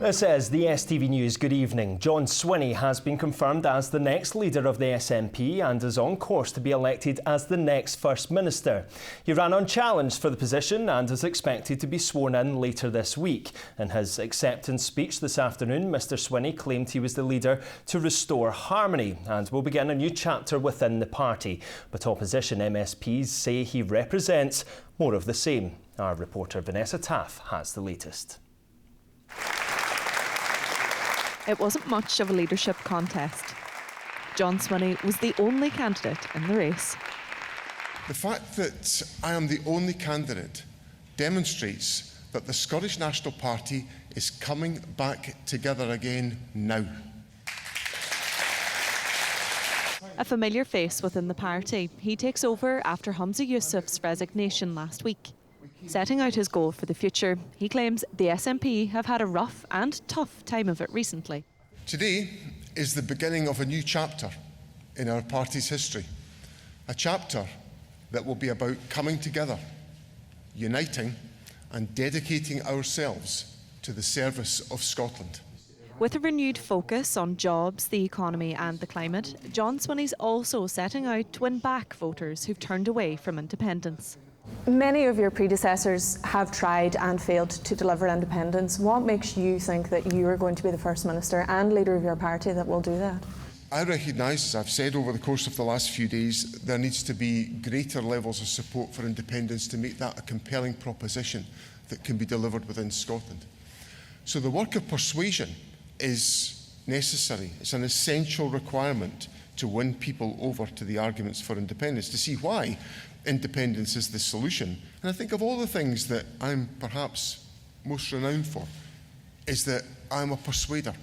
This is the STV News. Good evening. John Swinney has been confirmed as the next leader of the SNP and is on course to be elected as the next First Minister. He ran unchallenged for the position and is expected to be sworn in later this week. In his acceptance speech this afternoon, Mr Swinney claimed he was the leader to restore harmony and will begin a new chapter within the party. But opposition MSPs say he represents more of the same. Our reporter Vanessa Taff has the latest. It wasn't much of a leadership contest. John Swinney was the only candidate in the race. The fact that I am the only candidate demonstrates that the Scottish National Party is coming back together again now. A familiar face within the party, he takes over after Humza Yousaf's resignation last week. Setting out his goal for the future, he claims the SNP have had a rough and tough time of it recently. Today is the beginning of a new chapter in our party's history. A chapter that will be about coming together, uniting and dedicating ourselves to the service of Scotland. With a renewed focus on jobs, the economy and the climate, John Swinney's also setting out to win back voters who've turned away from independence. Many of your predecessors have tried and failed to deliver independence. What makes you think that you are going to be the First Minister and leader of your party that will do that? I recognise, as I've said over the course of the last few days, there needs to be greater levels of support for independence to make that a compelling proposition that can be delivered within Scotland. So the work of persuasion is necessary. It's an essential requirement to win people over to the arguments for independence, to see why independence is the solution. And I think of all the things that I'm perhaps most renowned for, is that I'm a persuader.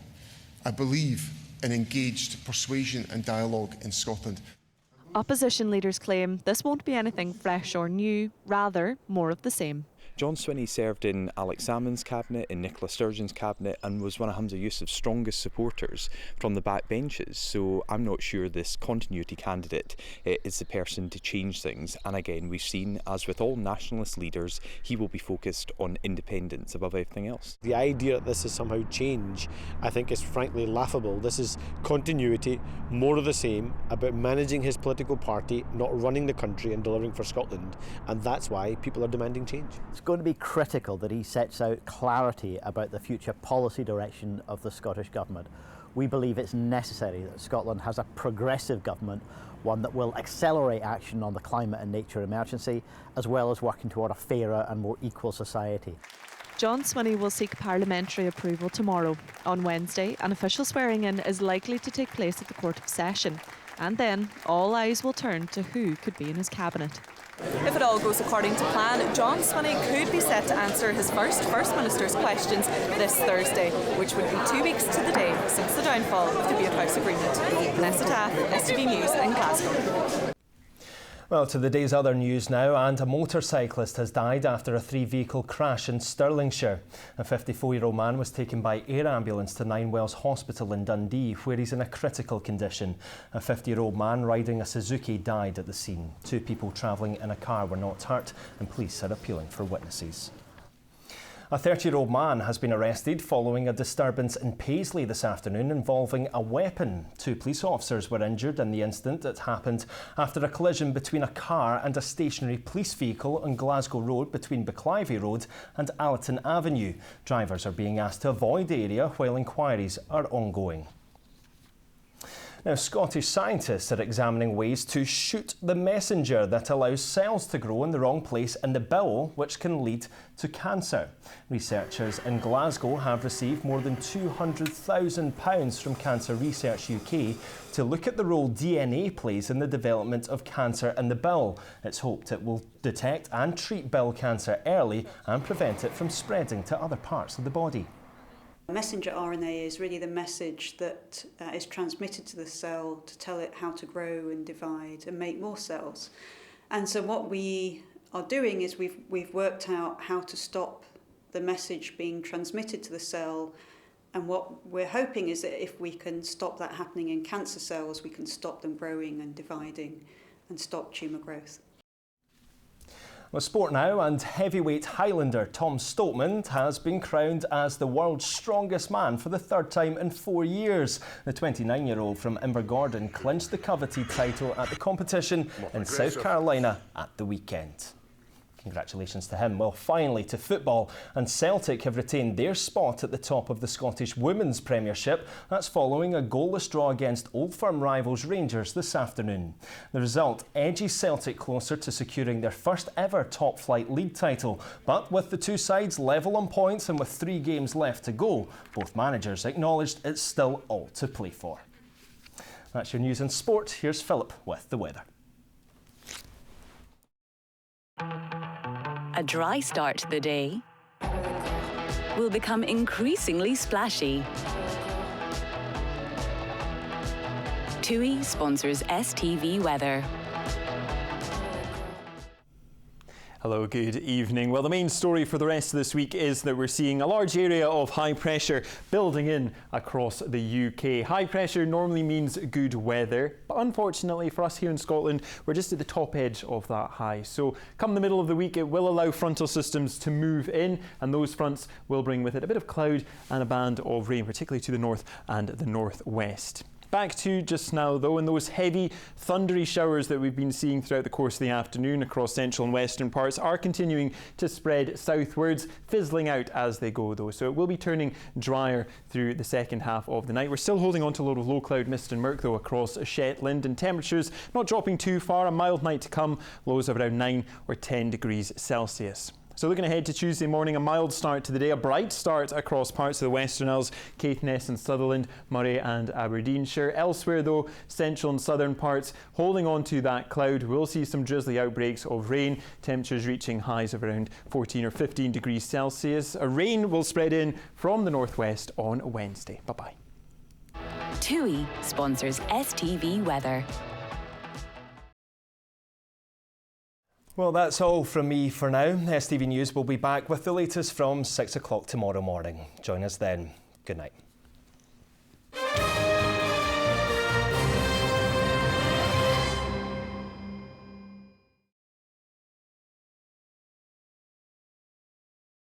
I believe in engaged persuasion and dialogue in Scotland. Opposition leaders claim this won't be anything fresh or new, rather more of the same. John Swinney served in Alex Salmond's cabinet, in Nicola Sturgeon's cabinet, and was one of Humza Yousaf's strongest supporters from the backbenches. So I'm not sure this continuity candidate is the person to change things. And again, we've seen, as with all nationalist leaders, he will be focused on independence above everything else. The idea that this is somehow change, I think, is frankly laughable. This is continuity, more of the same, about managing his political party, not running the country and delivering for Scotland. And that's why people are demanding change. It's going to be critical that he sets out clarity about the future policy direction of the Scottish Government. We believe it's necessary that Scotland has a progressive government, one that will accelerate action on the climate and nature emergency, as well as working toward a fairer and more equal society. John Swinney will seek parliamentary approval tomorrow. On Wednesday, an official swearing-in is likely to take place at the Court of Session, and then all eyes will turn to who could be in his cabinet. If it all goes according to plan, John Swinney could be set to answer his First Minister's questions this Thursday, which would be 2 weeks to the day since the downfall of the Beard House Agreement. Vanessa Taff, STV News in Glasgow. Well, to the day's other news now, and a motorcyclist has died after a 3-vehicle crash in Stirlingshire. A 54-year-old man was taken by air ambulance to Ninewells Hospital in Dundee, where he's in a critical condition. A 50-year-old man riding a Suzuki died at the scene. 2 people travelling in a car were not hurt, and police are appealing for witnesses. A 30-year-old man has been arrested following a disturbance in Paisley this afternoon involving a weapon. 2 police officers were injured in the incident that happened after a collision between a car and a stationary police vehicle on Glasgow Road between Bucclivie Road and Allerton Avenue. Drivers are being asked to avoid the area while inquiries are ongoing. Now, Scottish scientists are examining ways to shoot the messenger that allows cells to grow in the wrong place in the bowel, which can lead to cancer. Researchers in Glasgow have received more than £200,000 from Cancer Research UK to look at the role DNA plays in the development of cancer in the bowel. It's hoped it will detect and treat bowel cancer early and prevent it from spreading to other parts of the body. Messenger RNA is really the message that is transmitted to the cell to tell it how to grow and divide and make more cells. And so what we are doing is we've worked out how to stop the message being transmitted to the cell, and what we're hoping is that if we can stop that happening in cancer cells, we can stop them growing and dividing and stop tumour growth. Well, sport now, and heavyweight Highlander Tom Stoatman has been crowned as the world's strongest man for the third time in 4 years. The 29-year-old from Invergordon clinched the coveted title at the competition in South Carolina at the weekend. Congratulations to him. Well, finally to football, and Celtic have retained their spot at the top of the Scottish Women's Premiership. That's following a goalless draw against Old Firm rivals Rangers this afternoon. The result edges Celtic closer to securing their first ever top-flight league title. But with the two sides level on points and with 3 games left to go, both managers acknowledged it's still all to play for. That's your news and sport. Here's Philip with the weather. A dry start to the day will become increasingly splashy. TUI sponsors STV weather. Hello, good evening. Well, the main story for the rest of this week is that we're seeing a large area of high pressure building in across the UK. High pressure normally means good weather, but unfortunately for us here in Scotland, we're just at the top edge of that high. So come the middle of the week, it will allow frontal systems to move in, and those fronts will bring with it a bit of cloud and a band of rain, particularly to the north and the northwest. Back to just now though, and those heavy thundery showers that we've been seeing throughout the course of the afternoon across central and western parts are continuing to spread southwards, fizzling out as they go though. So it will be turning drier through the second half of the night. We're still holding on to a lot of low cloud mist and murk though across Shetland, and temperatures not dropping too far. A mild night to come, lows of around 9 or 10 degrees Celsius. So looking ahead to Tuesday morning, a mild start to the day, a bright start across parts of the Western Isles, Caithness and Sutherland, Moray and Aberdeenshire. Elsewhere though, central and southern parts holding on to that cloud. We'll see some drizzly outbreaks of rain, temperatures reaching highs of around 14 or 15 degrees Celsius. A rain will spread in from the northwest on Wednesday. Bye-bye. TUI sponsors STV weather. Well, that's all from me for now. STV News will be back with the latest from 6 o'clock tomorrow morning. Join us then. Good night.